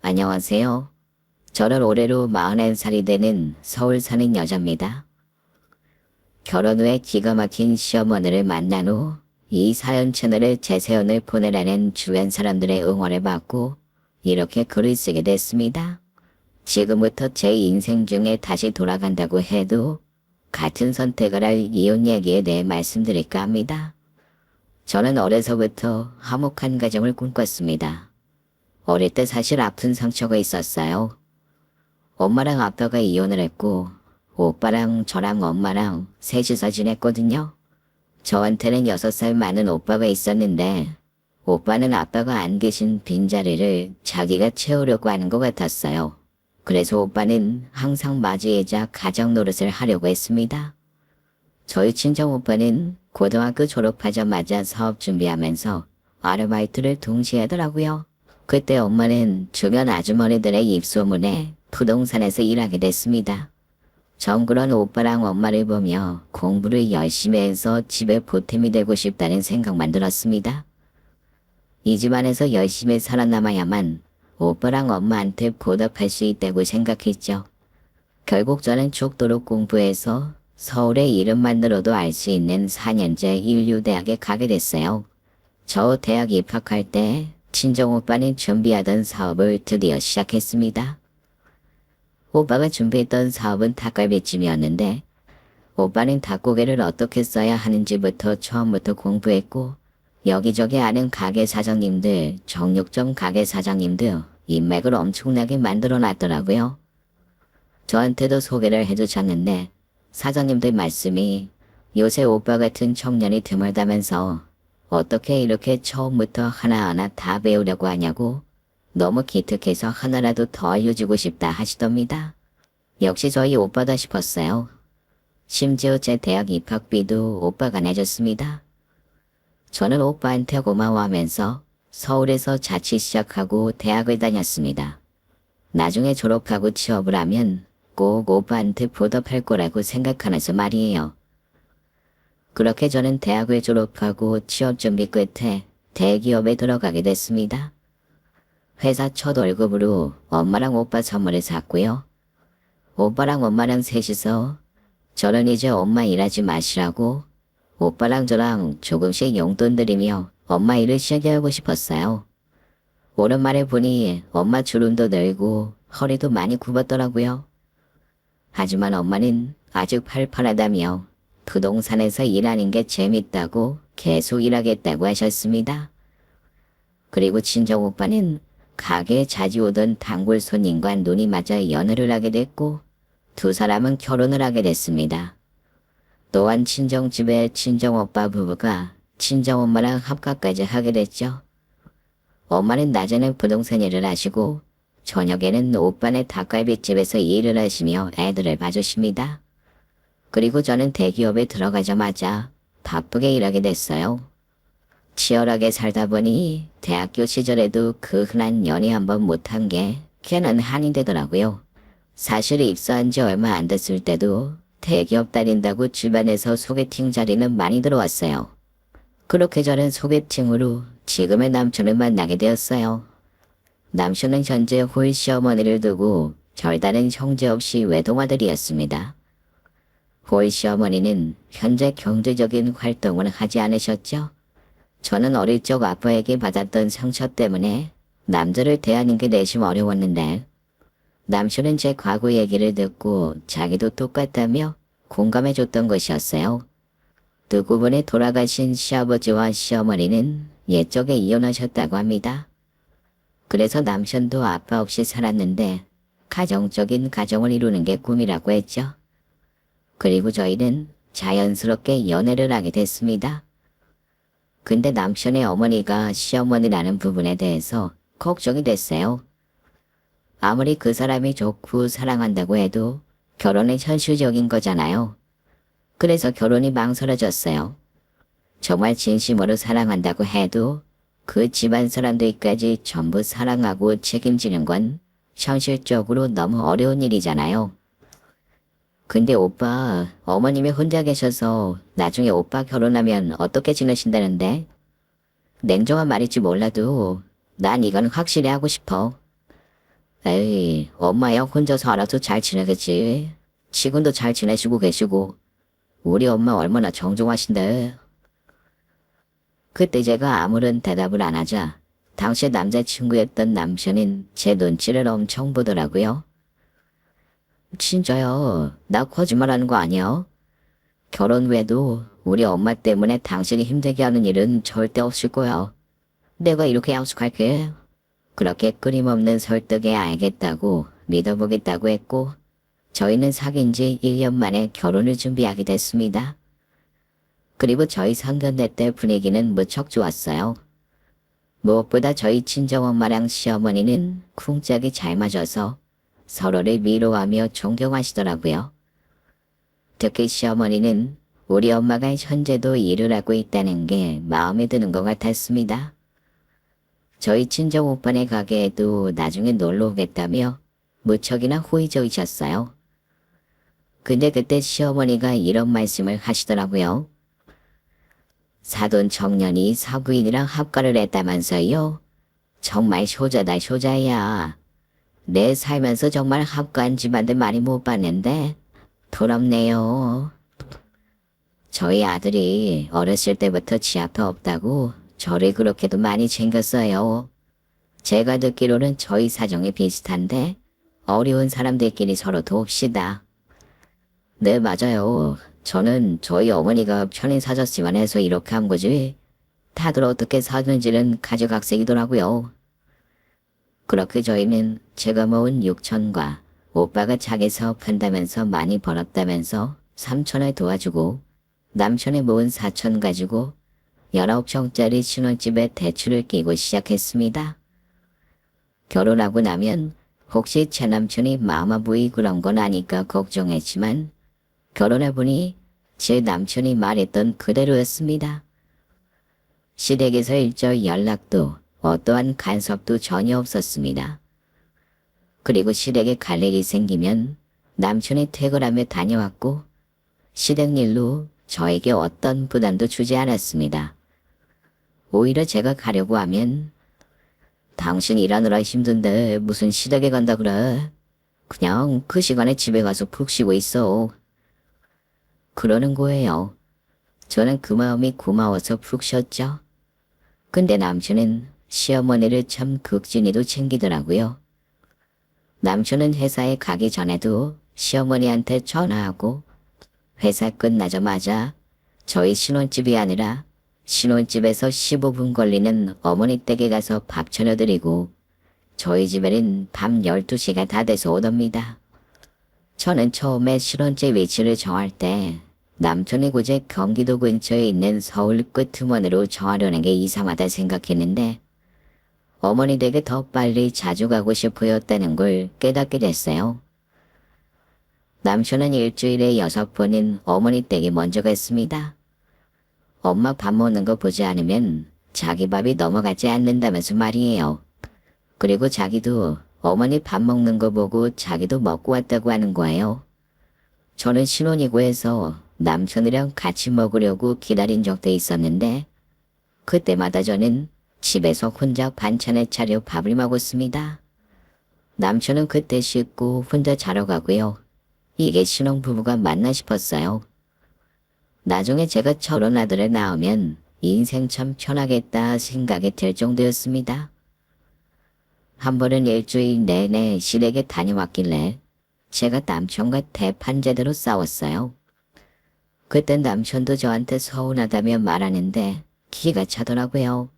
안녕하세요. 저는 올해로 41살이 되는 서울 사는 여자입니다. 결혼 후에 기가 막힌 시어머니를 만난 후 이 사연 채널에 제 사연을 보내라는 주변 사람들의 응원을 받고 이렇게 글을 쓰게 됐습니다. 지금부터 제 인생 중에 다시 돌아간다고 해도 같은 선택을 할 이혼 얘기에 대해 말씀드릴까 합니다. 저는 어려서부터 화목한 가정을 꿈꿨습니다. 어릴 때 사실 아픈 상처가 있었어요. 엄마랑 아빠가 이혼을 했고 오빠랑 저랑 엄마랑 셋이서 지냈거든요. 저한테는 6살 많은 오빠가 있었는데 오빠는 아빠가 안 계신 빈자리를 자기가 채우려고 하는 것 같았어요. 그래서 오빠는 항상 맞이이자 가정 노릇을 하려고 했습니다. 저희 친정오빠는 고등학교 졸업하자마자 사업 준비하면서 아르바이트를 동시에 하더라고요. 그때 엄마는 주변 아주머니들의 입소문에 부동산에서 일하게 됐습니다. 전 그런 오빠랑 엄마를 보며 공부를 열심히 해서 집에 보탬이 되고 싶다는 생각만 들었습니다. 이 집안에서 열심히 살아남아야만 오빠랑 엄마한테 보답할 수 있다고 생각했죠. 결국 저는 죽도록 공부해서 서울의 이름만 들어도 알 수 있는 4년제 인류대학에 가게 됐어요. 저 대학 입학할 때 친정오빠는 준비하던 사업을 드디어 시작했습니다. 오빠가 준비했던 사업은 닭갈비찜이었는데 오빠는 닭고기를 어떻게 써야 하는지부터 처음부터 공부했고 여기저기 아는 가게 사장님들, 정육점 가게 사장님들 인맥을 엄청나게 만들어 놨더라고요. 저한테도 소개를 해주셨는데 사장님들 말씀이 요새 오빠 같은 청년이 드물다면서 어떻게 이렇게 처음부터 하나하나 다 배우려고 하냐고 너무 기특해서 하나라도 더 알려주고 싶다 하시답니다. 역시 저희 오빠다 싶었어요. 심지어 제 대학 입학비도 오빠가 내줬습니다. 저는 오빠한테 고마워하면서 서울에서 자취 시작하고 대학을 다녔습니다. 나중에 졸업하고 취업을 하면 꼭 오빠한테 보답할 거라고 생각하면서 말이에요. 그렇게 저는 대학을 졸업하고 취업 준비 끝에 대기업에 들어가게 됐습니다. 회사 첫 월급으로 엄마랑 오빠 선물을 샀고요. 오빠랑 엄마랑 셋이서 저는 이제 엄마 일하지 마시라고 오빠랑 저랑 조금씩 용돈 드리며 엄마 일을 시작해 하고 싶었어요. 오랜만에 보니 엄마 주름도 늘고 허리도 많이 굽었더라고요. 하지만 엄마는 아주 팔팔하다며 부동산에서 일하는 게 재밌다고 계속 일하겠다고 하셨습니다. 그리고 친정오빠는 가게에 자주 오던 단골 손님과 눈이 맞아 연애를 하게 됐고 두 사람은 결혼을 하게 됐습니다. 또한 친정집에 친정오빠 부부가 친정엄마랑 합가까지 하게 됐죠. 엄마는 낮에는 부동산 일을 하시고 저녁에는 오빠네 닭갈비집에서 일을 하시며 애들을 봐주십니다. 그리고 저는 대기업에 들어가자마자 바쁘게 일하게 됐어요. 치열하게 살다 보니 대학교 시절에도 그 흔한 연애 한번 못한 게 걔는 한이 되더라고요. 사실 입사한 지 얼마 안 됐을 때도 대기업 다닌다고 주변에서 소개팅 자리는 많이 들어왔어요. 그렇게 저는 소개팅으로 지금의 남편을 만나게 되었어요. 남편은 현재 홀 시어머니를 두고 별다른 형제 없이 외동아들이었습니다. 홀 시어머니는 현재 경제적인 활동을 하지 않으셨죠. 저는 어릴 적 아빠에게 받았던 상처 때문에 남자를 대하는 게 내심 어려웠는데 남편은 제 과거 얘기를 듣고 자기도 똑같다며 공감해줬던 것이었어요. 두고 분의 돌아가신 시아버지와 시어머니는 옛적에 이혼하셨다고 합니다. 그래서 남편도 아빠 없이 살았는데 가정적인 가정을 이루는 게 꿈이라고 했죠. 그리고 저희는 자연스럽게 연애를 하게 됐습니다. 근데 남편의 어머니가 시어머니라는 부분에 대해서 걱정이 됐어요. 아무리 그 사람이 좋고 사랑한다고 해도 결혼은 현실적인 거잖아요. 그래서 결혼이 망설여졌어요. 정말 진심으로 사랑한다고 해도 그 집안 사람들까지 전부 사랑하고 책임지는 건 현실적으로 너무 어려운 일이잖아요. 근데 오빠, 어머님이 혼자 계셔서 나중에 오빠 결혼하면 어떻게 지내신다는데? 냉정한 말일지 몰라도 난 이건 확실히 하고 싶어. 에이, 엄마야 혼자서 알아서 잘 지내겠지. 지금도 잘 지내시고 계시고. 우리 엄마 얼마나 정중하신데. 그때 제가 아무런 대답을 안 하자 당시 남자친구였던 남편인 제 눈치를 엄청 보더라고요. 진짜요? 나 거짓말하는 거 아니야? 결혼 후에도 우리 엄마 때문에 당신이 힘들게 하는 일은 절대 없을 거야. 내가 이렇게 약속할게. 그렇게 끊임없는 설득에 알겠다고 믿어보겠다고 했고 저희는 사귄 지 1년 만에 결혼을 준비하게 됐습니다. 그리고 저희 상견례 때 분위기는 무척 좋았어요. 무엇보다 저희 친정엄마랑 시어머니는 쿵짝이 잘 맞아서 서로를 위로하며 존경하시더라고요. 특히 시어머니는 우리 엄마가 현재도 일을 하고 있다는 게 마음에 드는 것 같았습니다. 저희 친정 오빠네 가게에도 나중에 놀러 오겠다며 무척이나 호의적이셨어요. 근데 그때 시어머니가 이런 말씀을 하시더라고요. 사돈 청년이 사부인이랑 합가를 했다면서요. 정말 효자다 효자야. 내 살면서 정말 합가한 집안들 많이 못 봤는데 부럽네요. 저희 아들이 어렸을 때부터 지압도 없다고 저를 그렇게도 많이 챙겼어요. 제가 듣기로는 저희 사정이 비슷한데 어려운 사람들끼리 서로 돕시다. 네, 맞아요. 저는 저희 어머니가 편히 사셨지만 해서 이렇게 한 거지. 다들 어떻게 사는지는 가지각색이더라고요. 그렇게 저희는 제가 모은 6천과 오빠가 자기 사업한다면서 많이 벌었다면서 3천을 도와주고 남편이 모은 4천 가지고 19평짜리 신혼집에 대출을 끼고 시작했습니다. 결혼하고 나면 혹시 제 남편이 마마보이 그런 건 아니까 걱정했지만 결혼해보니 제 남편이 말했던 그대로였습니다. 시댁에서 일절 연락도 어떠한 간섭도 전혀 없었습니다. 그리고 시댁에 갈 일이 생기면 남편이 퇴근하며 다녀왔고 시댁 일로 저에게 어떤 부담도 주지 않았습니다. 오히려 제가 가려고 하면 당신 일하느라 힘든데 무슨 시댁에 간다 그래. 그냥 그 시간에 집에 가서 푹 쉬고 있어. 그러는 거예요. 저는 그 마음이 고마워서 푹 쉬었죠. 근데 남편은 시어머니를 참 극진히도 챙기더라고요. 남편은 회사에 가기 전에도 시어머니한테 전화하고 회사 끝나자마자 저희 신혼집이 아니라 신혼집에서 15분 걸리는 어머니 댁에 가서 밥 차려드리고 저희 집에는 밤 12시가 다 돼서 오답니다. 저는 처음에 신혼집 위치를 정할 때 남편이 고작 경기도 근처에 있는 서울 끄트머리로 정하려는 게 이상하다 생각했는데 어머니 댁에 더 빨리 자주 가고 싶어였다는 걸 깨닫게 됐어요. 남편은 일주일에 6번은 어머니 댁에 먼저 갔습니다. 엄마 밥 먹는 거 보지 않으면 자기 밥이 넘어가지 않는다면서 말이에요. 그리고 자기도 어머니 밥 먹는 거 보고 자기도 먹고 왔다고 하는 거예요. 저는 신혼이고 해서 남편이랑 같이 먹으려고 기다린 적도 있었는데 그때마다 저는 집에서 혼자 반찬을 차려 밥을 먹었습니다. 남편은 그때 씻고 혼자 자러 가고요. 이게 신혼부부가 맞나 싶었어요. 나중에 제가 저런 아들을 낳으면 인생 참 편하겠다 생각이 들 정도였습니다. 한 번은 일주일 내내 시댁에 다녀왔길래 제가 남편과 대판제대로 싸웠어요. 그땐 남편도 저한테 서운하다며 말하는데 기가 차더라고요.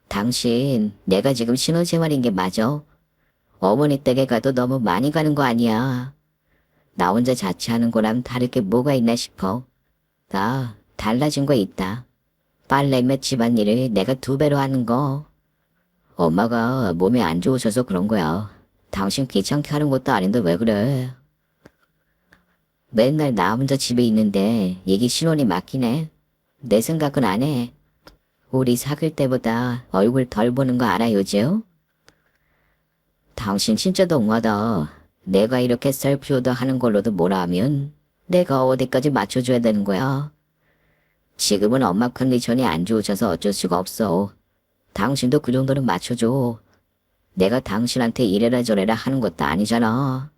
당신 내가 지금 신혼생활인 게 맞아? 어머니 댁에 가도 너무 많이 가는 거 아니야. 나 혼자 자취하는 거랑 다를 게 뭐가 있나 싶어. 나 달라진 거 있다. 빨래며 집안일을 내가 2배로 하는 거. 엄마가 몸이 안 좋으셔서 그런 거야. 당신 귀찮게 하는 것도 아닌데 왜 그래? 맨날 나 혼자 집에 있는데 이게 신혼이 맞긴 해. 내 생각은 안 해. 우리 사귈 때보다 얼굴 덜 보는 거 알아 요즘? 당신 진짜 너무하다. 내가 이렇게 셀프효도 하는 걸로도 뭐라 하면 내가 어디까지 맞춰줘야 되는 거야. 지금은 엄마 컨디션이 안 좋으셔서 어쩔 수가 없어. 당신도 그 정도는 맞춰줘. 내가 당신한테 이래라 저래라 하는 것도 아니잖아.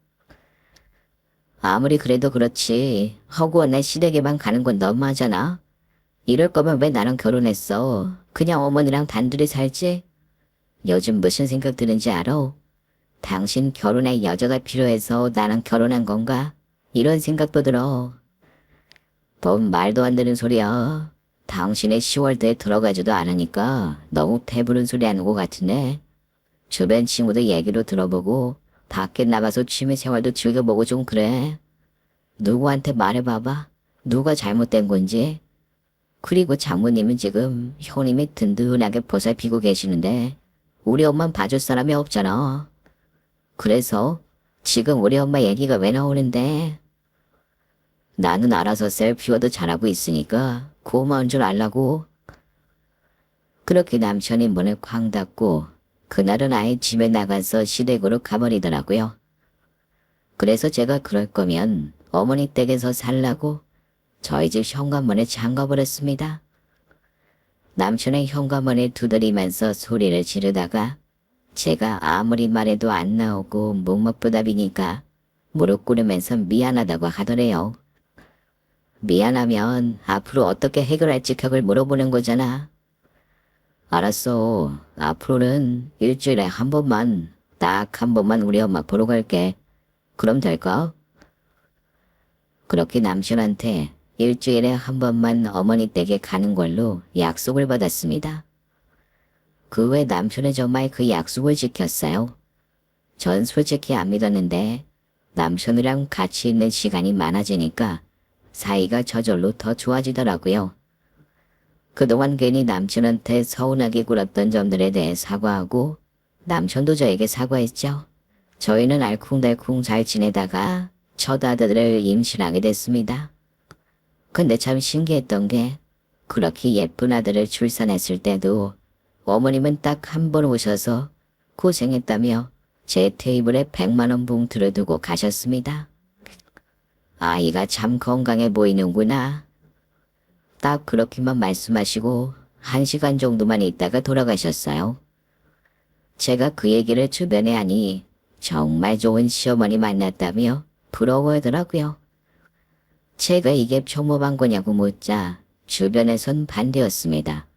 아무리 그래도 그렇지. 허구한 내 시댁에만 가는 건 너무하잖아. 이럴 거면 왜 나랑 결혼했어? 그냥 어머니랑 단둘이 살지? 요즘 무슨 생각 드는지 알아? 당신 결혼할 여자가 필요해서 나랑 결혼한 건가? 이런 생각도 들어. 뭔 말도 안 되는 소리야. 당신의 10월대에 들어가지도 않으니까 너무 배부른 소리 하는 것 같은데. 주변 친구들 얘기로 들어보고 밖에 나가서 취미생활도 즐겨보고 좀 그래. 누구한테 말해봐봐. 누가 잘못된 건지. 그리고 장모님은 지금 형님이 든든하게 보살피고 계시는데 우리 엄만 봐줄 사람이 없잖아. 그래서 지금 우리 엄마 얘기가 왜 나오는데? 나는 알아서 셀프워도 잘하고 있으니까 고마운 줄 알라고. 그렇게 남편이 문을 쾅 닫고 그날은 아예 집에 나가서 시댁으로 가버리더라고요. 그래서 제가 그럴 거면 어머니 댁에서 살라고 저희 집 현관문에 잠가버렸습니다. 남편의 현관문을 두드리면서 소리를 지르다가 제가 아무리 말해도 안 나오고 묵묵부답이니까 무릎 꿇으면서 미안하다고 하더래요. 미안하면 앞으로 어떻게 해결할지 격을 물어보는 거잖아. 알았어. 앞으로는 일주일에 한 번만, 딱 한 번만 우리 엄마 보러 갈게. 그럼 될까? 그렇게 남편한테 일주일에 한 번만 어머니 댁에 가는 걸로 약속을 받았습니다. 그 후에 남편은 정말 그 약속을 지켰어요. 전 솔직히 안 믿었는데 남편이랑 같이 있는 시간이 많아지니까 사이가 저절로 더 좋아지더라고요. 그동안 괜히 남편한테 서운하게 굴었던 점들에 대해 사과하고 남편도 저에게 사과했죠. 저희는 알콩달콩 잘 지내다가 첫 아들을 임신하게 됐습니다. 근데 참 신기했던 게 그렇게 예쁜 아들을 출산했을 때도 어머님은 딱 한 번 오셔서 고생했다며 제 테이블에 100만 원 봉투를 두고 가셨습니다. 아이가 참 건강해 보이는구나. 딱 그렇게만 말씀하시고 1시간 정도만 있다가 돌아가셨어요. 제가 그 얘기를 주변에 하니 정말 좋은 시어머니 만났다며 부러워하더라고요. 제가 이게 평범한 거냐고 묻자 주변에선 반대였습니다.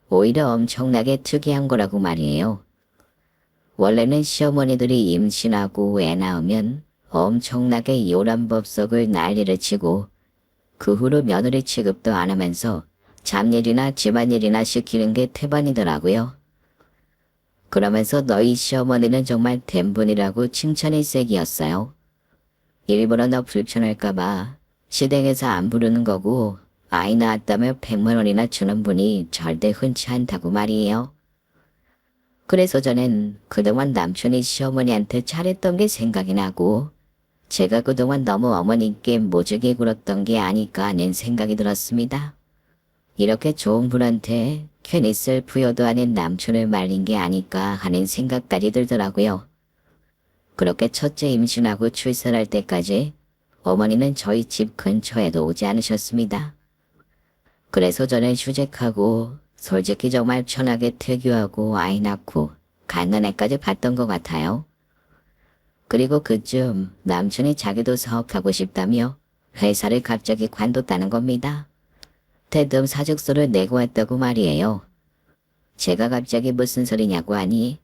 오히려 엄청나게 특이한 거라고 말이에요. 원래는 시어머니들이 임신하고 애 낳으면 엄청나게 요란법석을 난리를 치고 그 후로 며느리 취급도 안 하면서 잡일이나 집안일이나 시키는 게 태반이더라고요. 그러면서 너희 시어머니는 정말 된 분이라고 칭찬일색이었어요. 일부러 너 불편할까봐 시댁에서 안 부르는 거고 아이 낳았다며 100만 원이나 주는 분이 절대 흔치 않다고 말이에요. 그래서 저는 그동안 남편이 시어머니한테 잘했던 게 생각이 나고 제가 그동안 너무 어머니께 모질게 굴었던 게 아닐까 하는 생각이 들었습니다. 이렇게 좋은 분한테 괜히 셀프여도 아닌 남편을 말린 게 아닐까 하는 생각까지 들더라고요. 그렇게 첫째 임신하고 출산할 때까지 어머니는 저희 집 근처에도 오지 않으셨습니다. 그래서 저는 휴직하고 솔직히 정말 편하게 퇴교하고 아이 낳고 갓난아기까지 봤던 것 같아요. 그리고 그쯤 남편이 자기도 사업하고 싶다며 회사를 갑자기 관뒀다는 겁니다. 대뜸 사직서를 내고 왔다고 말이에요. 제가 갑자기 무슨 소리냐고 하니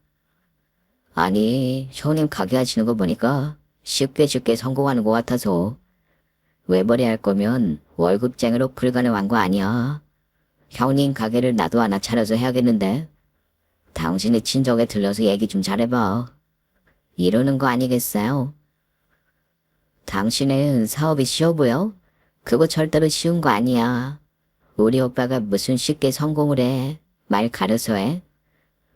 아니 형님 가게 하시는 거 보니까 쉽게 성공하는 것 같아서 외벌이 할 거면 월급쟁이로 불가능한 거 아니야. 형님 가게를 나도 하나 차려서 해야겠는데 당신이 친정에 들러서 얘기 좀 잘해봐. 이러는 거 아니겠어요? 당신은 사업이 쉬워 보여? 그거 절대로 쉬운 거 아니야. 우리 오빠가 무슨 쉽게 성공을 해. 말 가려서 해.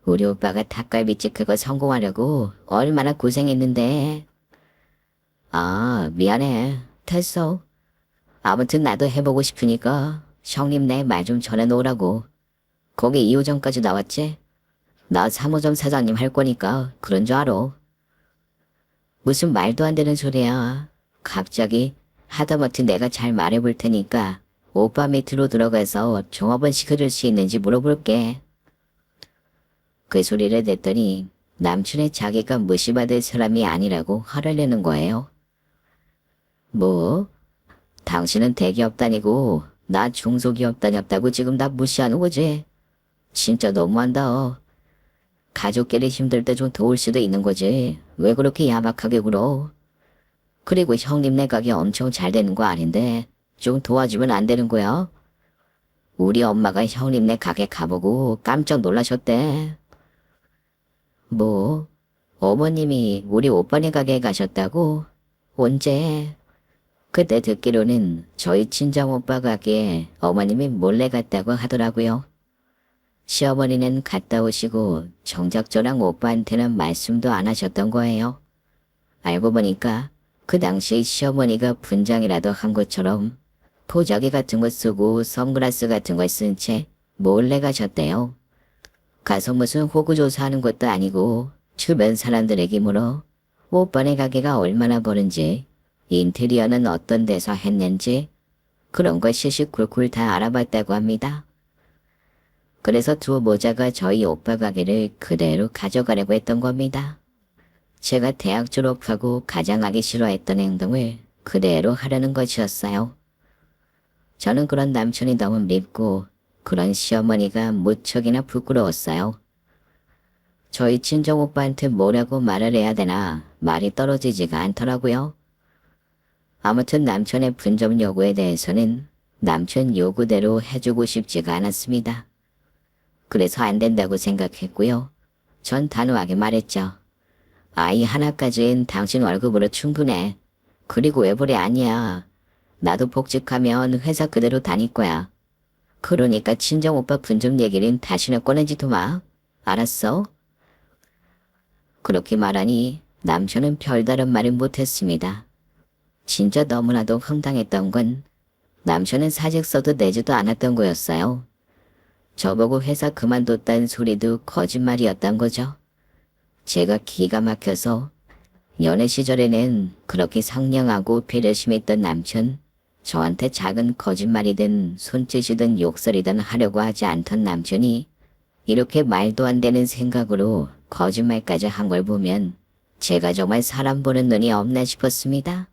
우리 오빠가 닭갈비집 그거 성공하려고 얼마나 고생했는데. 아, 미안해. 됐어. 아무튼 나도 해보고 싶으니까 형님 내 말 좀 전해놓으라고. 거기 2호점까지 나왔지? 나 3호점 사장님 할 거니까 그런 줄 알아. 무슨 말도 안 되는 소리야. 갑자기 하다못해 내가 잘 말해볼 테니까 오빠 밑으로 들어가서 종업원 시켜줄 수 있는지 물어볼게. 그 소리를 냈더니 남친의 자기가 무시받을 사람이 아니라고 화를 내는 거예요. 뭐? 당신은 대기업 다니고 나 중소기업 다녔다고 지금 나 무시하는 거지? 진짜 너무한다. 가족끼리 힘들 때 좀 도울 수도 있는 거지. 왜 그렇게 야박하게 굴어? 그리고 형님네 가게 엄청 잘 되는 거 아닌데 좀 도와주면 안 되는 거야? 우리 엄마가 형님네 가게 가보고 깜짝 놀라셨대. 뭐? 어머님이 우리 오빠네 가게에 가셨다고? 언제? 그때 듣기로는 저희 친정오빠 가게에 어머님이 몰래 갔다고 하더라고요. 시어머니는 갔다 오시고 정작 저랑 오빠한테는 말씀도 안 하셨던 거예요. 알고 보니까 그 당시 시어머니가 분장이라도 한 것처럼 보자기 같은 거 쓰고 선글라스 같은 걸 쓴 채 몰래 가셨대요. 가서 무슨 호구조사하는 것도 아니고 주변 사람들에게 물어 오빠네 가게가 얼마나 버는지 인테리어는 어떤 데서 했는지 그런 걸 시시콜콜 다 알아봤다고 합니다. 그래서 두 모자가 저희 오빠 가게를 그대로 가져가려고 했던 겁니다. 제가 대학 졸업하고 가장 하기 싫어했던 행동을 그대로 하려는 것이었어요. 저는 그런 남편이 너무 밉고 그런 시어머니가 무척이나 부끄러웠어요. 저희 친정오빠한테 뭐라고 말을 해야 되나 말이 떨어지지가 않더라고요. 아무튼 남편의 분점 요구에 대해서는 남편 요구대로 해주고 싶지가 않았습니다. 그래서 안 된다고 생각했고요. 전 단호하게 말했죠. 아이 하나까지는 당신 월급으로 충분해. 그리고 외벌이 아니야. 나도 복직하면 회사 그대로 다닐 거야. 그러니까 친정오빠 분점 얘기는 다시는 꺼내지도 마. 알았어? 그렇게 말하니 남편은 별다른 말을 못했습니다. 진짜 너무나도 황당했던 건 남편은 사직서도 내지도 않았던 거였어요. 저보고 회사 그만뒀다는 소리도 거짓말이었던 거죠. 제가 기가 막혀서 연애 시절에는 그렇게 상냥하고 배려심있던 남편, 저한테 작은 거짓말이든 손짓이든 욕설이든 하려고 하지 않던 남편이 이렇게 말도 안 되는 생각으로 거짓말까지 한 걸 보면 제가 정말 사람 보는 눈이 없나 싶었습니다.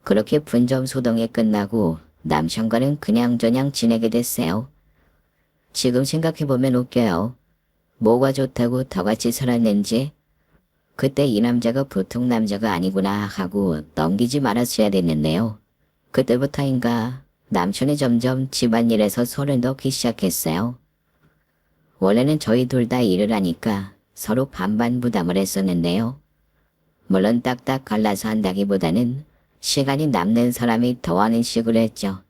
그렇게 분점 소동이 끝나고 남편과는 그냥저냥 지내게 됐어요. 지금 생각해보면 웃겨요. 뭐가 좋다고 더 같이 살았는지. 그때 이 남자가 보통 남자가 아니구나 하고 넘기지 말았어야 됐는데요. 그때부터인가 남편이 점점 집안일에서 손을 넣기 시작했어요. 원래는 저희 둘 다 일을 하니까 서로 반반 부담을 했었는데요. 물론 딱딱 갈라서 한다기보다는 시간이 남는 사람이 더 하는 식으로 했죠.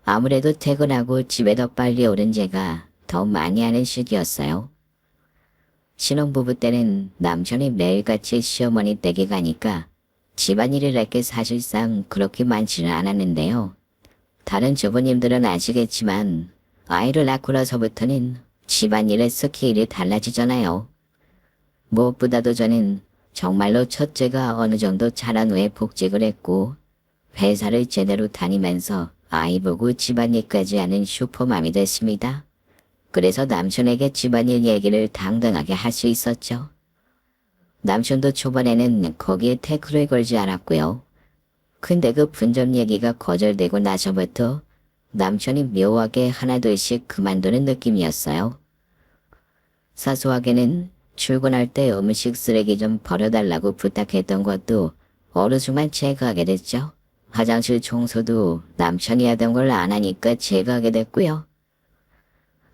아무래도 퇴근하고 집에 더 빨리 오는 제가 더 많이 하는 식이었어요. 신혼부부 때는 남편이 매일같이 시어머니 댁에 가니까 집안일을 할 게 사실상 그렇게 많지는 않았는데요. 다른 주부님들은 아시겠지만 아이를 낳고 나서부터는 집안일의 스케일이 달라지잖아요. 무엇보다도 저는 정말로 첫째가 어느 정도 자란 후에 복직을 했고 회사를 제대로 다니면서 아이 보고 집안일까지 하는 슈퍼맘이 됐습니다. 그래서 남편에게 집안일 얘기를 당당하게 할 수 있었죠. 남편도 초반에는 거기에 태클을 걸지 않았고요. 근데 그 분점 얘기가 거절되고 나서부터 남편이 묘하게 하나둘씩 그만두는 느낌이었어요. 사소하게는 출근할 때 음식 쓰레기 좀 버려달라고 부탁했던 것도 어느 순간 제가 하게 됐죠. 화장실 청소도 남편이 하던 걸 안 하니까 제가 하게 됐고요.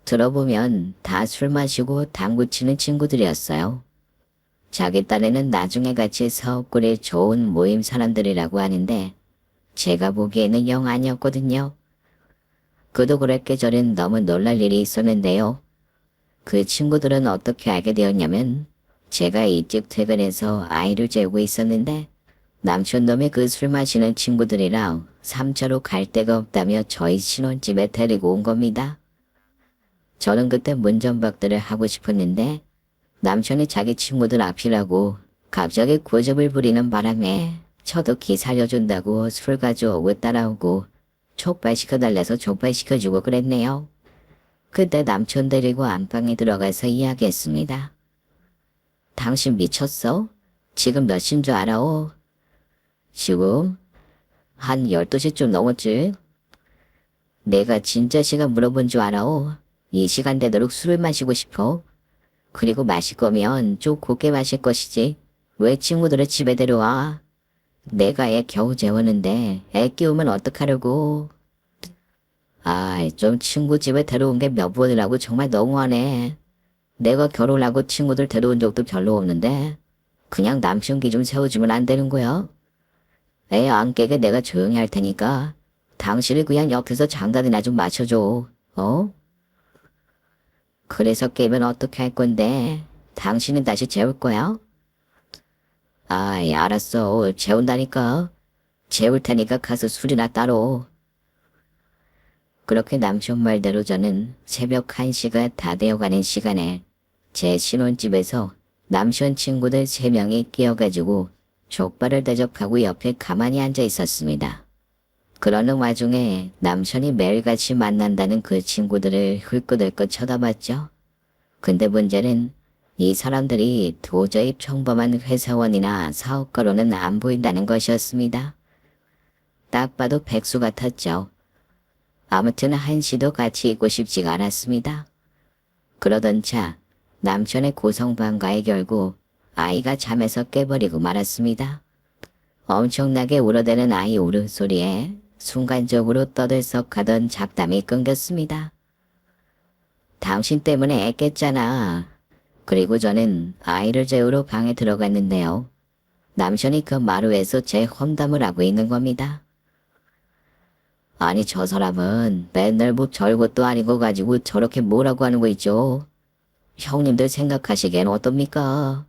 들어보면 다 술 마시고 당구 치는 친구들이었어요. 자기 딴에는 나중에 같이 사업 꾸릴 좋은 모임 사람들이라고 하는데 제가 보기에는 영 아니었거든요. 그도 그랬게 저는 너무 놀랄 일이 있었는데요. 그 친구들은 어떻게 알게 되었냐면 제가 일찍 퇴근해서 아이를 재우고 있었는데 남편놈의 그 술 마시는 친구들이랑 3차로 갈 데가 없다며 저희 신혼집에 데리고 온 겁니다. 저는 그때 문전박대를 하고 싶었는데 남편이 자기 친구들 앞이라고 갑자기 고집을 부리는 바람에 저도 기 살려준다고 술 가져오고 따라오고 족발 시켜달래서 족발 시켜주고 그랬네요. 그때 남편 데리고 안방에 들어가서 이야기했습니다. 당신 미쳤어? 지금 몇 시인 줄 알아? 지금 한 12시쯤 넘었지? 내가 진짜 시간 물어본 줄 알아? 이 시간 되도록 술을 마시고 싶어? 그리고 마실 거면 좀 곱게 마실 것이지. 왜 친구들을 집에 데려와? 내가 애 겨우 재웠는데 애 끼우면 어떡하려고. 좀 친구 집에 데려온 게 몇 번이라고 정말 너무하네. 내가 결혼하고 친구들 데려온 적도 별로 없는데 그냥 남편 기준 세워주면 안 되는 거야? 애 안 깨게 내가 조용히 할 테니까 당신이 그냥 옆에서 장단이나 좀 맞춰줘. 그래서 깨면 어떻게 할 건데? 당신은 다시 재울 거야? 알았어. 재운다니까. 재울 테니까 가서 술이나 따로. 그렇게 남편 말대로 저는 새벽 1시가 다 되어가는 시간에 제 신혼집에서 남편 친구들 3명이 끼어가지고 족발을 대접하고 옆에 가만히 앉아 있었습니다. 그러는 와중에 남편이 매일같이 만난다는 그 친구들을 흘끗흘끗 쳐다봤죠. 근데 문제는 이 사람들이 도저히 평범한 회사원이나 사업가로는 안 보인다는 것이었습니다. 딱 봐도 백수 같았죠. 아무튼 한시도 같이 있고 싶지가 않았습니다. 그러던 차 남편의 고성방가에 결국 아이가 잠에서 깨버리고 말았습니다. 엄청나게 울어대는 아이 울음소리에 순간적으로 떠들썩하던 잡담이 끊겼습니다. 당신 때문에 애 깼잖아. 그리고 저는 아이를 재우러 방에 들어갔는데요. 남편이 그 마루에서 제 험담을 하고 있는 겁니다. 아니 저 사람은 맨날 뭐 별것도 아니고 가지고 저렇게 뭐라고 하는 거 있죠. 형님들 생각하시기엔 어떻습니까?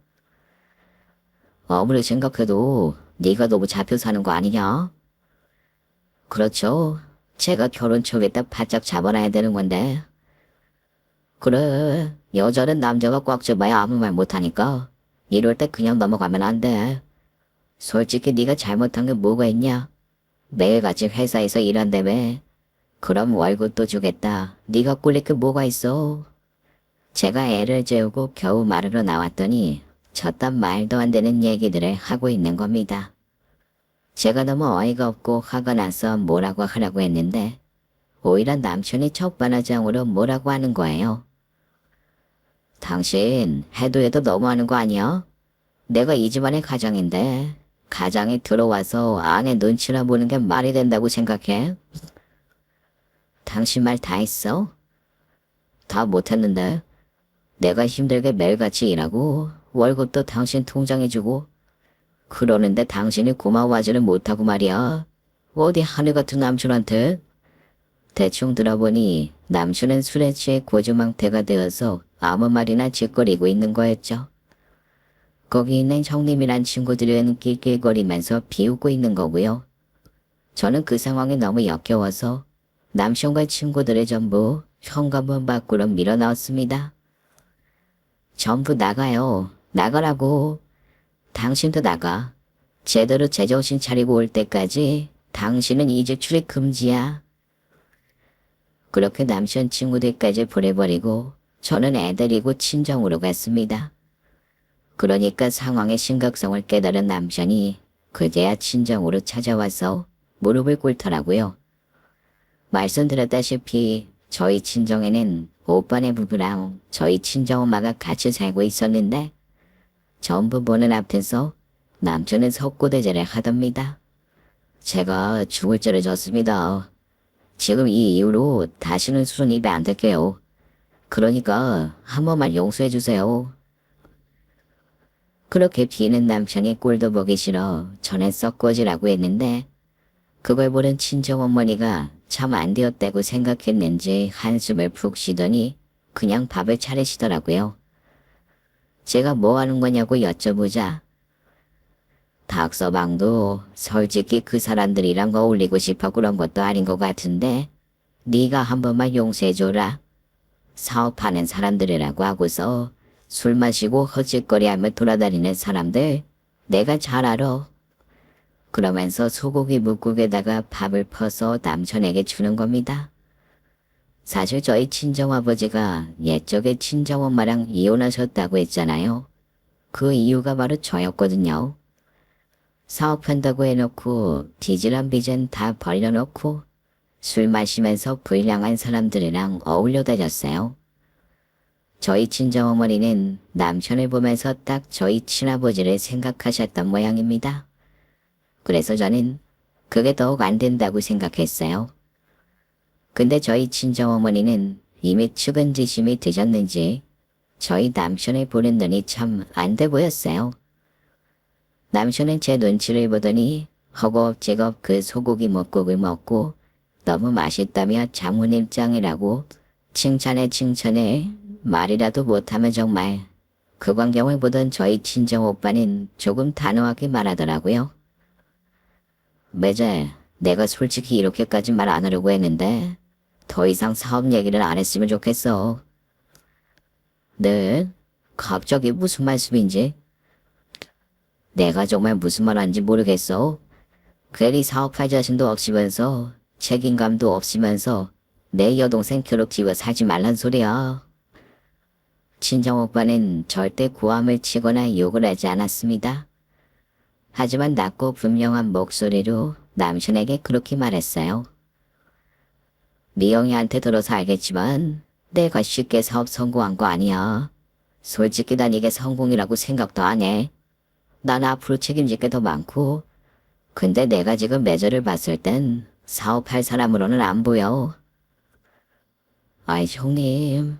아무리 생각해도 네가 너무 잡혀 사는 거 아니냐? 그렇죠. 제가 결혼 초기에 딱 바짝 잡아놔야 되는 건데. 그래, 여자는 남자가 꽉 잡아야 아무 말 못하니까 이럴 때 그냥 넘어가면 안 돼. 솔직히 네가 잘못한 게 뭐가 있냐? 매일같이 회사에서 일한다며. 그럼 월급도 주겠다. 네가 꿀릴 게 뭐가 있어? 제가 애를 재우고 겨우 말하러 나왔더니 저딴 말도 안 되는 얘기들을 하고 있는 겁니다. 제가 너무 어이가 없고 화가 나서 뭐라고 하라고 했는데 오히려 남편이 첫반하장으로 뭐라고 하는 거예요. 당신 해도 해도 너무하는 거 아니야? 내가 이 집안의 가장인데 가장이 들어와서 아내 눈치나 보는 게 말이 된다고 생각해? 당신 말 다 했어? 다 못했는데 내가 힘들게 매일같이 일하고 월급도 당신 통장에 주고 그러는데 당신이 고마워하지는 못하고 말이야. 어디 하늘 같은 남편한테? 대충 들어보니 남편은 술에 취해 고주망태가 되어서 아무 말이나 짓거리고 있는 거였죠. 거기 있는 형님이란 친구들은 낄낄거리면서 비웃고 있는 거고요. 저는 그 상황이 너무 역겨워서 남편과 친구들의 전부 현관문 밖으로 밀어 넣었습니다. 전부 나가요. 나가라고. 당신도 나가. 제대로 제정신 차리고 올 때까지 당신은 이 집 출입 금지야. 그렇게 남편 친구들까지 보내버리고 저는 애 데리고 친정으로 갔습니다. 그러니까 상황의 심각성을 깨달은 남편이 그제야 친정으로 찾아와서 무릎을 꿇더라고요. 말씀드렸다시피 저희 친정에는 오빠네 부부랑 저희 친정엄마가 같이 살고 있었는데 전부 보는 앞에서 남편은 석고대죄를 하답니다. 제가 죽을 죄를 졌습니다. 지금 이 이후로 다시는 술은 입에 안 댈게요. 그러니까 한 번만 용서해 주세요. 그렇게 비는 남편이 꼴도 보기 싫어 전에 썩거지라고 했는데 그걸 보는 친정어머니가 참 안 되었다고 생각했는지 한숨을 푹 쉬더니 그냥 밥을 차리시더라고요. 제가 뭐 하는 거냐고 여쭤보자. 닥서방도 솔직히 그 사람들이랑 어울리고 싶어 그런 것도 아닌 것 같은데 네가 한 번만 용서해줘라. 사업하는 사람들이라고 하고서 술 마시고 헛짓거리하며 돌아다니는 사람들 내가 잘 알아. 그러면서 소고기 묵국에다가 밥을 퍼서 남편에게 주는 겁니다. 사실 저희 친정아버지가 옛적에 친정엄마랑 이혼하셨다고 했잖아요. 그 이유가 바로 저였거든요. 사업한다고 해놓고 디지런 빚은 다 벌려놓고 술 마시면서 불량한 사람들이랑 어울려 다녔어요. 저희 친정어머니는 남편을 보면서 딱 저희 친아버지를 생각하셨던 모양입니다. 그래서 저는 그게 더욱 안 된다고 생각했어요. 근데 저희 친정어머니는 이미 측은지심이 드셨는지 저희 남편을 보는 눈이 참 안 돼 보였어요. 남편은 제 눈치를 보더니 허겁지겁 그 소고기 먹국을 먹고 너무 맛있다며 장모님 짱이라고 칭찬에 말이라도 못하면 정말 그 광경을 보던 저희 친정오빠는 조금 단호하게 말하더라고요. 매제 내가 솔직히 이렇게까지 말 안 하려고 했는데 더 이상 사업 얘기를 안 했으면 좋겠어. 네? 갑자기 무슨 말씀인지? 내가 정말 무슨 말 하는지 모르겠어. 괜히 사업할 자신도 없으면서 책임감도 없으면서 내 여동생 괴롭히고 살지 말란 소리야. 친정오빠는 절대 고함을 치거나 욕을 하지 않았습니다. 하지만 낮고 분명한 목소리로 남편에게 그렇게 말했어요. 미영이한테 들어서 알겠지만 내가 쉽게 사업 성공한 거 아니야. 솔직히 난 이게 성공이라고 생각도 안 해. 난 앞으로 책임질 게 더 많고 근데 내가 지금 매저를 봤을 땐 사업할 사람으로는 안 보여. 아이 형님.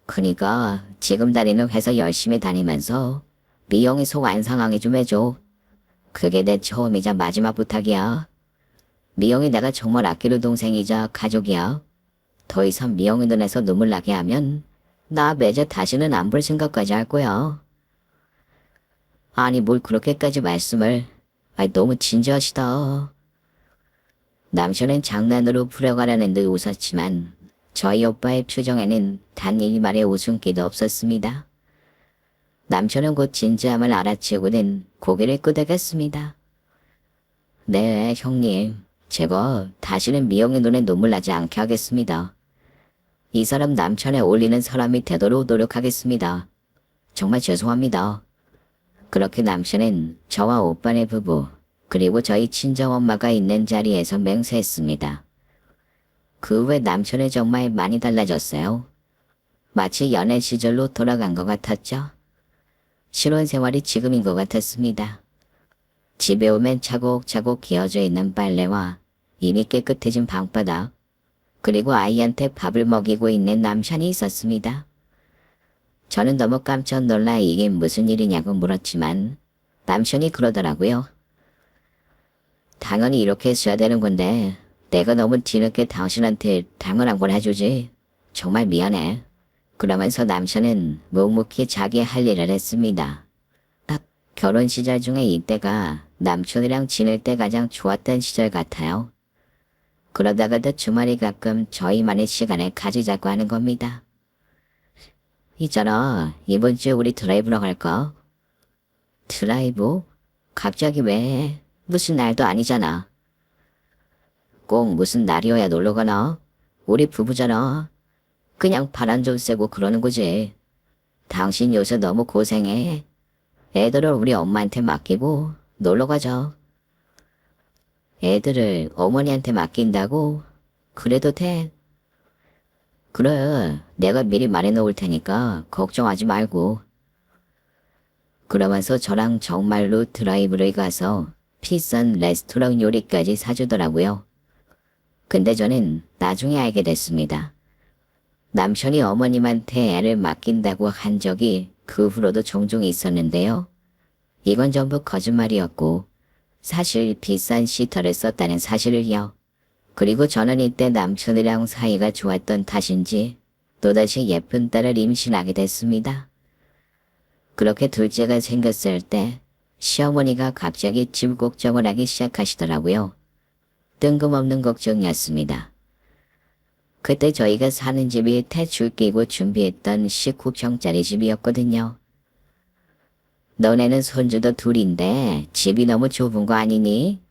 그니까 지금 다니는 회사 열심히 다니면서 미영이 속 안 상하게 좀 해줘. 그게 내 처음이자 마지막 부탁이야. 미영이 내가 정말 아끼는 동생이자 가족이야. 더 이상 미영이 눈에서 눈물 나게 하면 나 매저 다시는 안 볼 생각까지 할 거야. 아니 뭘 그렇게까지 말씀을. 아이 너무 진지하시다. 남편은 장난으로 풀어가라는 듯 웃었지만 저희 오빠의 표정에는 단 이 말에 웃음기도 없었습니다. 남편은 곧 진지함을 알아채고는 고개를 끄덕였습니다. 네 형님. 제가 다시는 미영의 눈에 눈물 나지 않게 하겠습니다. 이 사람 남편에 어울리는 사람이 되도록 노력하겠습니다. 정말 죄송합니다. 그렇게 남편은 저와 오빠네 부부 그리고 저희 친정엄마가 있는 자리에서 맹세했습니다. 그 후에 남편은 정말 많이 달라졌어요. 마치 연애 시절로 돌아간 것 같았죠. 신혼생활이 지금인 것 같았습니다. 집에 오면 차곡차곡 끼어져 있는 빨래와 이미 깨끗해진 방바닥 그리고 아이한테 밥을 먹이고 있는 남편이 있었습니다. 저는 너무 깜짝 놀라 이게 무슨 일이냐고 물었지만 남편이 그러더라고요. 당연히 이렇게 했어야 되는 건데 내가 너무 뒤늦게 당신한테 당연한 걸 해주지. 정말 미안해. 그러면서 남편은 묵묵히 자기 할 일을 했습니다. 딱 결혼 시절 중에 이때가 남편이랑 지낼 때 가장 좋았던 시절 같아요. 그러다가도 주말이 가끔 저희만의 시간을 가지자고 하는 겁니다. 있잖아, 이번 주에 우리 드라이브로 갈까? 드라이브? 갑자기 왜? 무슨 날도 아니잖아. 꼭 무슨 날이어야 놀러 가나? 우리 부부잖아. 그냥 바람 좀 쐬고 그러는 거지. 당신 요새 너무 고생해. 애들을 우리 엄마한테 맡기고 놀러 가자. 애들을 어머니한테 맡긴다고? 그래도 돼. 그래, 내가 미리 말해놓을 테니까 걱정하지 말고. 그러면서 저랑 정말로 드라이브를 가서 비싼 레스토랑 요리까지 사주더라고요. 근데 저는 나중에 알게 됐습니다. 남편이 어머님한테 애를 맡긴다고 한 적이 그 후로도 종종 있었는데요. 이건 전부 거짓말이었고 사실 비싼 시터를 썼다는 사실을요. 그리고 저는 이때 남편이랑 사이가 좋았던 탓인지 또다시 예쁜 딸을 임신하게 됐습니다. 그렇게 둘째가 생겼을 때 시어머니가 갑자기 집 걱정을 하기 시작하시더라고요. 뜬금없는 걱정이었습니다. 그때 저희가 사는 집이 대출 끼고 준비했던 19평짜리 집이었거든요. 너네는 손주도 둘인데 집이 너무 좁은 거 아니니?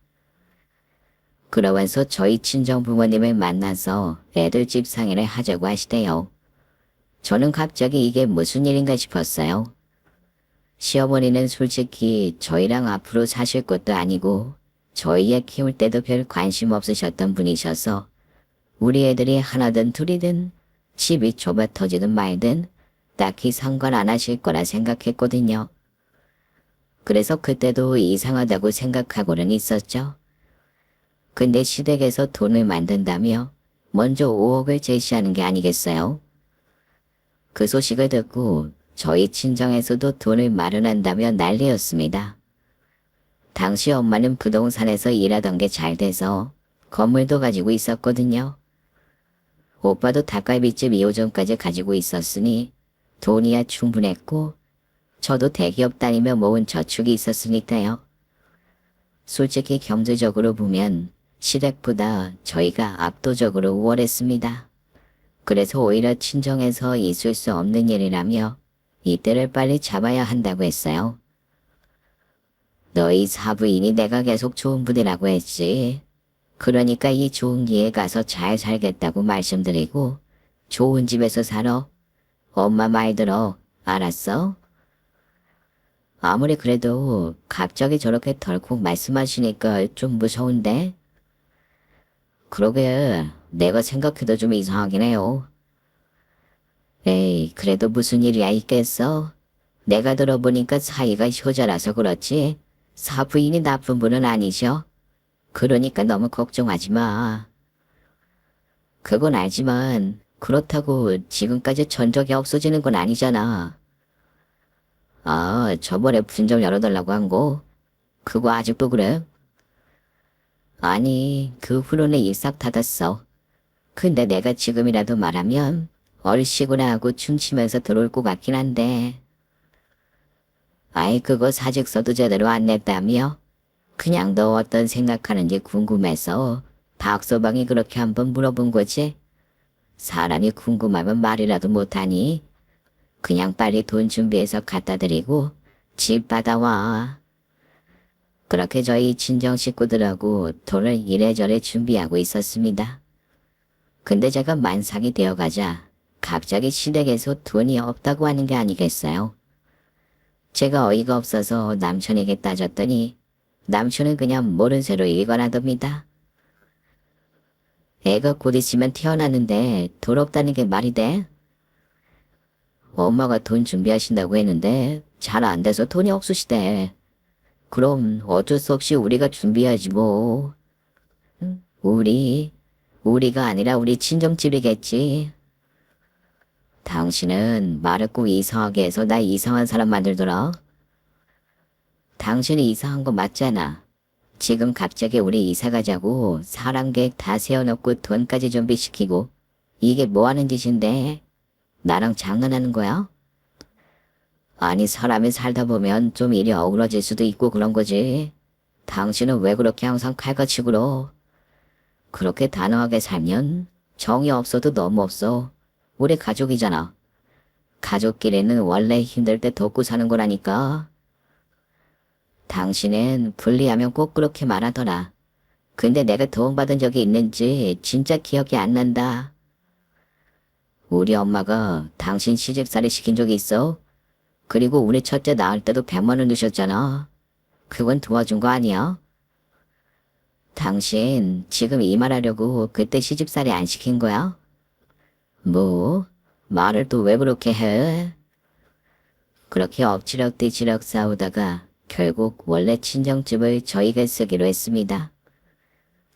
그러면서 저희 친정 부모님을 만나서 애들 집 상의를 하자고 하시대요. 저는 갑자기 이게 무슨 일인가 싶었어요. 시어머니는 솔직히 저희랑 앞으로 사실 것도 아니고 저희 애 키울 때도 별 관심 없으셨던 분이셔서 우리 애들이 하나든 둘이든 집이 좁아 터지든 말든 딱히 상관 안 하실 거라 생각했거든요. 그래서 그때도 이상하다고 생각하고는 있었죠. 근데 시댁에서 돈을 만든다며 먼저 5억을 제시하는 게 아니겠어요? 그 소식을 듣고 저희 친정에서도 돈을 마련한다며 난리였습니다. 당시 엄마는 부동산에서 일하던 게 잘 돼서 건물도 가지고 있었거든요. 오빠도 닭갈비집 2호점까지 가지고 있었으니 돈이야 충분했고 저도 대기업 다니며 모은 저축이 있었으니까요. 솔직히 경제적으로 보면 시댁보다 저희가 압도적으로 우월했습니다. 그래서 오히려 친정에서 있을 수 없는 일이라며 이때를 빨리 잡아야 한다고 했어요. 너희 사부인이 내가 계속 좋은 분이라고 했지. 그러니까 이 좋은 기회에 가서 잘 살겠다고 말씀드리고 좋은 집에서 살아. 엄마 말 들어. 알았어? 아무리 그래도 갑자기 저렇게 덜컥 말씀하시니까 좀 무서운데? 그러게 내가 생각해도 좀 이상하긴 해요. 에이, 그래도 무슨 일이야 있겠어? 내가 들어보니까 사이가 효자라서 그렇지 사부인이 나쁜 분은 아니셔. 그러니까 너무 걱정하지 마. 그건 알지만 그렇다고 지금까지 전적이 없어지는 건 아니잖아. 아, 저번에 분점 열어달라고 한 거? 그거 아직도 그래? 아니, 그 후로는 일싹 닫았어. 근데 내가 지금이라도 말하면 얼씨구나 하고 춤추면서 들어올 것 같긴 한데. 아이, 그거 사직서도 제대로 안 냈다며? 그냥 너 어떤 생각하는지 궁금해서 박서방이 그렇게 한번 물어본 거지. 사람이 궁금하면 말이라도 못하니 그냥 빨리 돈 준비해서 갖다 드리고 집 받아와. 그렇게 저희 친정 식구들하고 돈을 이래저래 준비하고 있었습니다. 근데 제가 만삭이 되어가자 갑자기 시댁에서 돈이 없다고 하는 게 아니겠어요. 제가 어이가 없어서 남편에게 따졌더니 남편은 그냥 모른 새로 일관하답니다. 애가 곧 있으면 태어나는데 돈 없다는 게 말이 돼? 엄마가 돈 준비하신다고 했는데 잘 안 돼서 돈이 없으시대. 그럼 어쩔 수 없이 우리가 준비하지 뭐. 우리가 아니라 우리 친정집이겠지. 당신은 말을 꼭 이상하게 해서 나 이상한 사람 만들더라. 당신이 이상한 거 맞잖아. 지금 갑자기 우리 이사 가자고 사람 계획 다 세워놓고 돈까지 준비시키고 이게 뭐 하는 짓인데? 나랑 장난하는 거야? 아니 사람이 살다 보면 좀 일이 어우러질 수도 있고 그런 거지. 당신은 왜 그렇게 항상 칼같이 굴어? 그렇게 단호하게 살면 정이 없어도 너무 없어. 우리 가족이잖아. 가족끼리는 원래 힘들 때 돕고 사는 거라니까. 당신은 불리하면 꼭 그렇게 말하더라. 근데 내가 도움받은 적이 있는지 진짜 기억이 안 난다. 우리 엄마가 당신 시집살이 시킨 적이 있어? 그리고 우리 첫째 낳을 때도 100만 원 주셨잖아. 그건 도와준 거 아니야? 당신 지금 이 말하려고 그때 시집살이 안 시킨 거야? 뭐? 말을 또 왜 그렇게 해? 그렇게 엎치락뒤치락 싸우다가 결국 원래 친정집을 저희가 쓰기로 했습니다.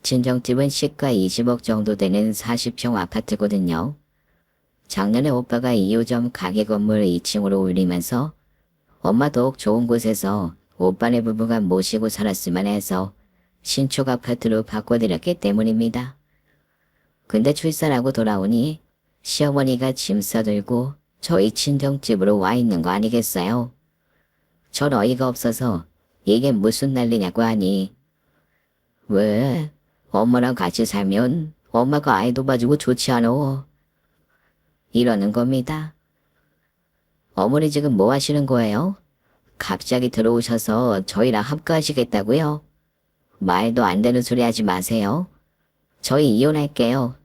친정집은 시가 20억 정도 되는 40평 아파트거든요. 작년에 오빠가 2호점 가게 건물 2층으로 올리면서 엄마 더욱 좋은 곳에서 오빠네 부부가 모시고 살았으면 해서 신축 아파트로 바꿔드렸기 때문입니다. 근데 출산하고 돌아오니 시어머니가 짐 싸들고 저희 친정집으로 와 있는 거 아니겠어요? 전 어이가 없어서 이게 무슨 난리냐고 하니 왜? 엄마랑 같이 살면 엄마가 아이 도봐주고 좋지 않어? 이러는 겁니다. 어머니 지금 뭐 하시는 거예요? 갑자기 들어오셔서 저희랑 합가하시겠다고요? 말도 안 되는 소리 하지 마세요. 저희 이혼할게요.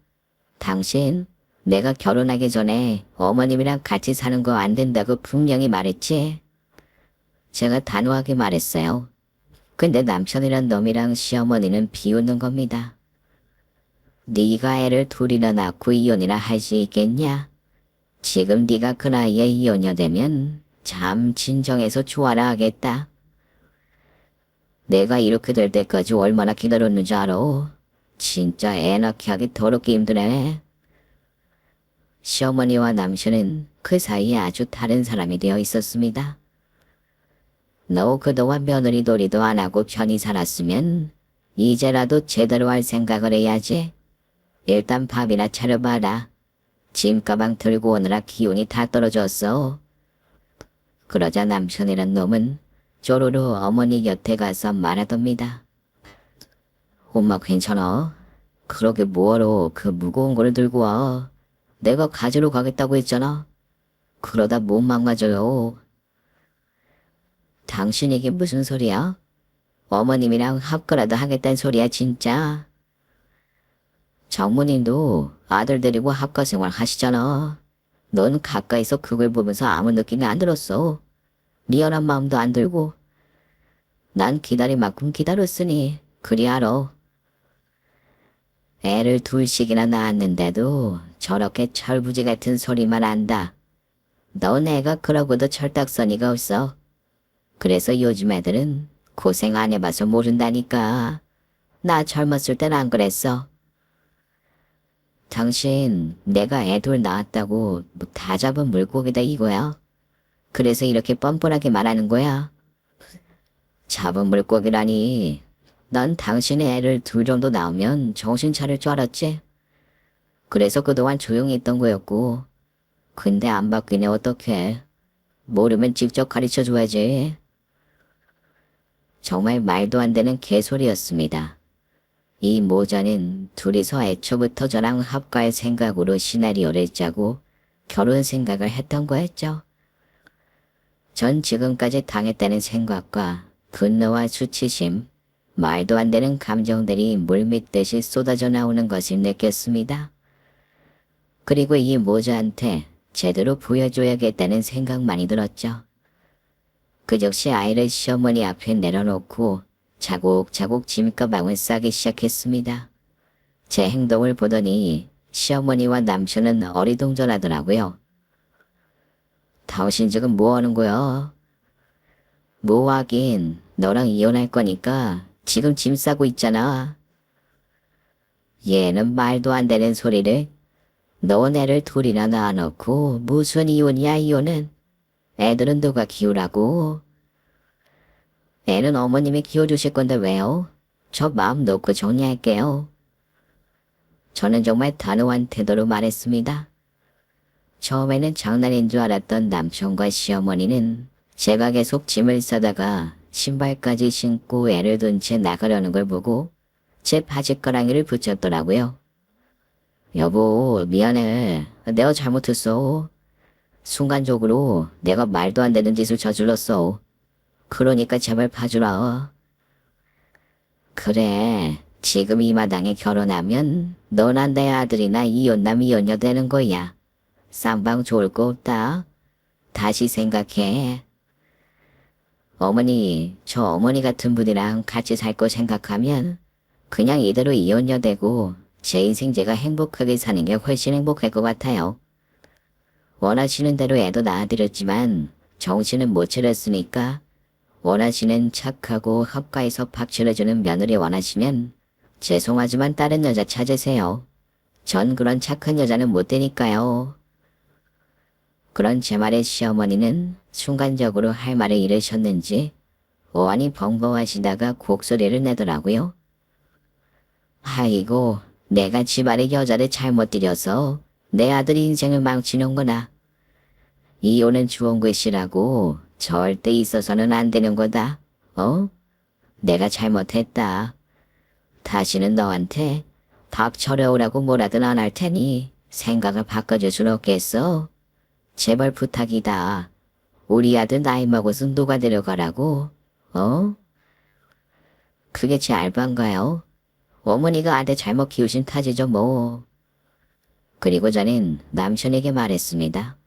당신, 내가 결혼하기 전에 어머님이랑 같이 사는 거 안 된다고 분명히 말했지? 제가 단호하게 말했어요. 근데 남편이란 놈이랑 시어머니는 비웃는 겁니다. 네가 애를 둘이나 낳고 이혼이나 할 수 있겠냐? 지금 네가 그 나이에 이혼녀 되면 참 진정해서 좋아라 하겠다. 내가 이렇게 될 때까지 얼마나 기다렸는 줄 알아? 진짜 애 낳기 하기 더럽게 힘드네. 시어머니와 남편은 그 사이에 아주 다른 사람이 되어 있었습니다. 너 그동안 며느리 놀이도 안 하고 편히 살았으면 이제라도 제대로 할 생각을 해야지. 일단 밥이나 차려봐라. 짐 가방 들고 오느라 기운이 다 떨어졌어. 그러자 남편이란 놈은 쪼르르 어머니 곁에 가서 말하답니다. 엄마 괜찮아? 그러게 뭐하러 그 무거운 거를 들고 와. 내가 가지러 가겠다고 했잖아. 그러다 못 망가져요. 당신 이게 무슨 소리야? 어머님이랑 합거라도 하겠다는 소리야 진짜. 장모님도 아들 데리고 합가 생활 하시잖아. 넌 가까이서 그걸 보면서 아무 느낌이 안 들었어. 미안한 마음도 안 들고. 난 기다릴 만큼 기다렸으니 그리 알아. 애를 둘씩이나 낳았는데도 저렇게 철부지 같은 소리만 한다. 넌 애가 그러고도 철딱서니가 없어. 그래서 요즘 애들은 고생 안 해봐서 모른다니까. 나 젊었을 땐 안 그랬어. 당신 내가 애 둘 낳았다고 뭐 다 잡은 물고기다 이거야. 그래서 이렇게 뻔뻔하게 말하는 거야. 잡은 물고기라니. 난 당신의 애를 둘 정도 낳으면 정신 차릴 줄 알았지. 그래서 그동안 조용히 있던 거였고. 근데 안 바뀌네 어떡해. 모르면 직접 가르쳐줘야지. 정말 말도 안 되는 개소리였습니다. 이 모자는 둘이서 애초부터 저랑 합갈 생각으로 시나리오를 짜고 결혼 생각을 했던 거였죠. 전 지금까지 당했다는 생각과 분노와 수치심, 말도 안 되는 감정들이 물밀듯이 쏟아져 나오는 것을 느꼈습니다. 그리고 이 모자한테 제대로 보여줘야겠다는 생각만이 들었죠. 그 즉시 아이를 시어머니 앞에 내려놓고 차곡차곡 짐가방을 싸기 시작했습니다. 제 행동을 보더니 시어머니와 남편은 어리둥절하더라고요. 당신 지금 뭐 하는 거야? 뭐 하긴 너랑 이혼할 거니까 지금 짐 싸고 있잖아. 얘는 말도 안 되는 소리를. 넌 애를 둘이나 낳아놓고 무슨 이혼이야 이혼은. 애들은 누가 키우라고. 애는 어머님이 키워주실 건데 왜요? 저 마음 놓고 정리할게요. 저는 정말 단호한 태도로 말했습니다. 처음에는 장난인 줄 알았던 남편과 시어머니는 제가 계속 짐을 싸다가 신발까지 신고 애를 둔 채 나가려는 걸 보고 제 바지가랑이를 붙였더라고요. 여보, 미안해. 내가 잘못했어. 순간적으로 내가 말도 안 되는 짓을 저질렀어. 그러니까 제발 봐주라. 그래, 지금 이 마당에 결혼하면 너나 내 아들이나 이혼남 이혼녀 되는 거야. 쌍방 좋을 거 없다. 다시 생각해. 어머니, 저 어머니 같은 분이랑 같이 살 거 생각하면 그냥 이대로 이혼녀 되고 제 인생 제가 행복하게 사는 게 훨씬 행복할 것 같아요. 원하시는 대로 애도 낳아드렸지만 정신은 못 차렸으니까 원하시는 착하고 합가에서 밥 차려주는 며느리 원하시면 죄송하지만 다른 여자 찾으세요. 전 그런 착한 여자는 못 되니까요. 그런 제 말에 시어머니는 순간적으로 할 말을 잃으셨는지 오한이 벙벙하시다가 곡소리를 내더라고요. 아이고, 내가 집안에 여자를 잘못 들여서 내 아들 인생을 망치는구나. 이혼은 좋은 것이라고 절대 있어서는 안 되는 거다. 내가 잘못했다. 다시는 너한테 밥 차려오라고 뭐라든 안 할 테니 생각을 바꿔줄 순 없겠어. 제발 부탁이다. 우리 아들 나이 먹어서 누가 데려가라고? 그게 제 알바인가요? 어머니가 아들 잘못 키우신 탓이죠 뭐. 그리고 저는 남편에게 말했습니다.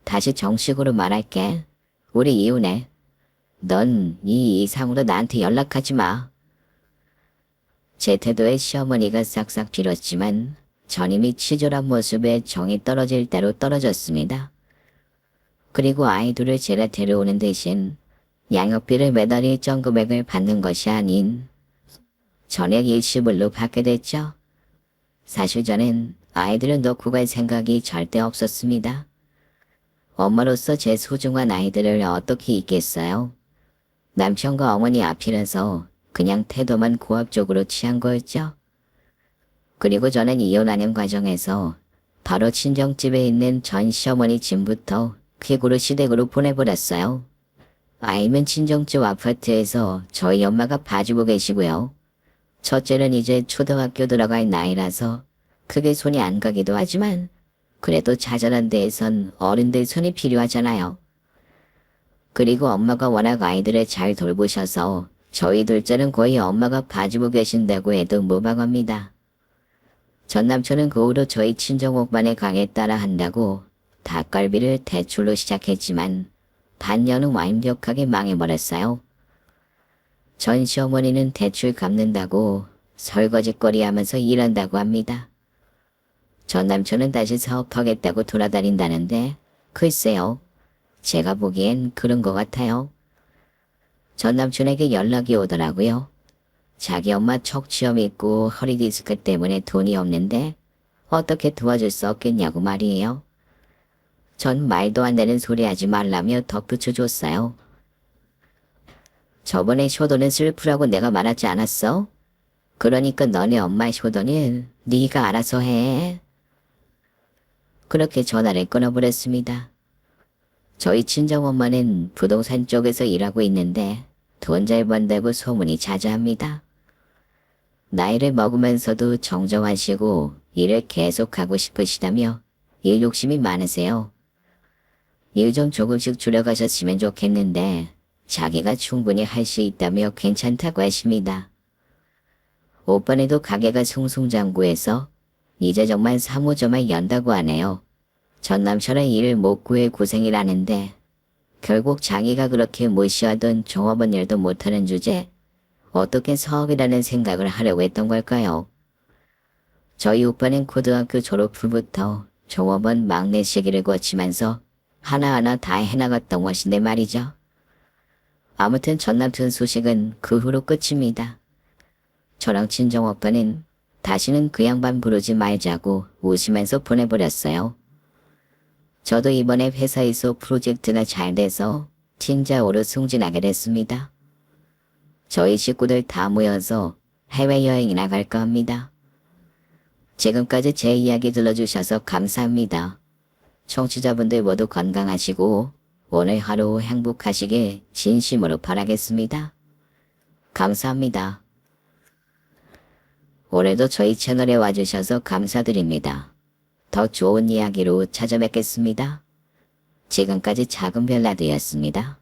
다시 정식으로 말할게. 우리 이혼해. 넌 이 이상으로 나한테 연락하지 마. 제 태도에 시어머니가 싹싹 빌었지만 전 이미 치졸한 모습에 정이 떨어질 대로 떨어졌습니다. 그리고 아이들을 제가 데려오는 대신 양육비를 매달 일정 금액을 받는 것이 아닌 전액 일시불로 받게 됐죠. 사실 저는 아이들을 놓고 갈 생각이 절대 없었습니다. 엄마로서 제 소중한 아이들을 어떻게 잊겠어요. 남편과 어머니 앞이라서 그냥 태도만 고압적으로 취한 거였죠. 그리고 저는 이혼하는 과정에서 바로 친정집에 있는 전 시어머니 짐부터 퀵으로 시댁으로 보내버렸어요. 아이는 친정집 아파트에서 저희 엄마가 봐주고 계시고요. 첫째는 이제 초등학교 들어갈 나이라서 크게 손이 안 가기도 하지만 그래도 자잘한 데에선 어른들 손이 필요하잖아요. 그리고 엄마가 워낙 아이들을 잘 돌보셔서 저희 둘째는 거의 엄마가 봐주고 계신다고 해도 무방합니다. 전 남편은 그 후로 저희 친정 오빠네 강에 따라 한다고 닭갈비를 대출로 시작했지만 반년 후 완벽하게 망해버렸어요. 전 시어머니는 대출 갚는다고 설거지거리 하면서 일한다고 합니다. 전 남편은 다시 사업하겠다고 돌아다닌다는데 글쎄요. 제가 보기엔 그런 것 같아요. 전 남편에게 연락이 오더라고요. 자기 엄마 척추염 있고 허리 디스크 때문에 돈이 없는데 어떻게 도와줄 수 없겠냐고 말이에요. 전 말도 안 되는 소리 하지 말라며 덧붙여 줬어요. 저번에 효도는 슬프라고 내가 말하지 않았어? 그러니까 너네 엄마 효도는 네가 알아서 해. 그렇게 전화를 끊어버렸습니다. 저희 친정엄마는 부동산 쪽에서 일하고 있는데 돈 잘 번다고 소문이 자자합니다. 나이를 먹으면서도 정정하시고 일을 계속하고 싶으시다며 일 욕심이 많으세요. 일 좀 조금씩 줄여가셨으면 좋겠는데 자기가 충분히 할 수 있다며 괜찮다고 하십니다. 오빠네도 가게가 숭숭장구해서 이제 정말 사무점을 연다고 하네요. 전 남편은 일을 못 구해 고생이라는데 결국 자기가 그렇게 무시하던 종업원 일도 못하는 주제 어떻게 사업이라는 생각을 하려고 했던 걸까요? 저희 오빠는 고등학교 졸업 후부터 종업원 막내 시기를 거치면서 하나하나 다 해나갔던 것인데 말이죠. 아무튼 전 남편 소식은 그 후로 끝입니다. 저랑 친정 오빠는 다시는 그 양반 부르지 말자고 웃으면서 보내버렸어요. 저도 이번에 회사에서 프로젝트가 잘 돼서 팀장으로 승진하게 됐습니다. 저희 식구들 다 모여서 해외여행이나 갈까 합니다. 지금까지 제 이야기 들어주셔서 감사합니다. 청취자분들 모두 건강하시고 오늘 하루 행복하시길 진심으로 바라겠습니다. 감사합니다. 올해도 저희 채널에 와주셔서 감사드립니다. 더 좋은 이야기로 찾아뵙겠습니다. 지금까지 작은 별나드였습니다.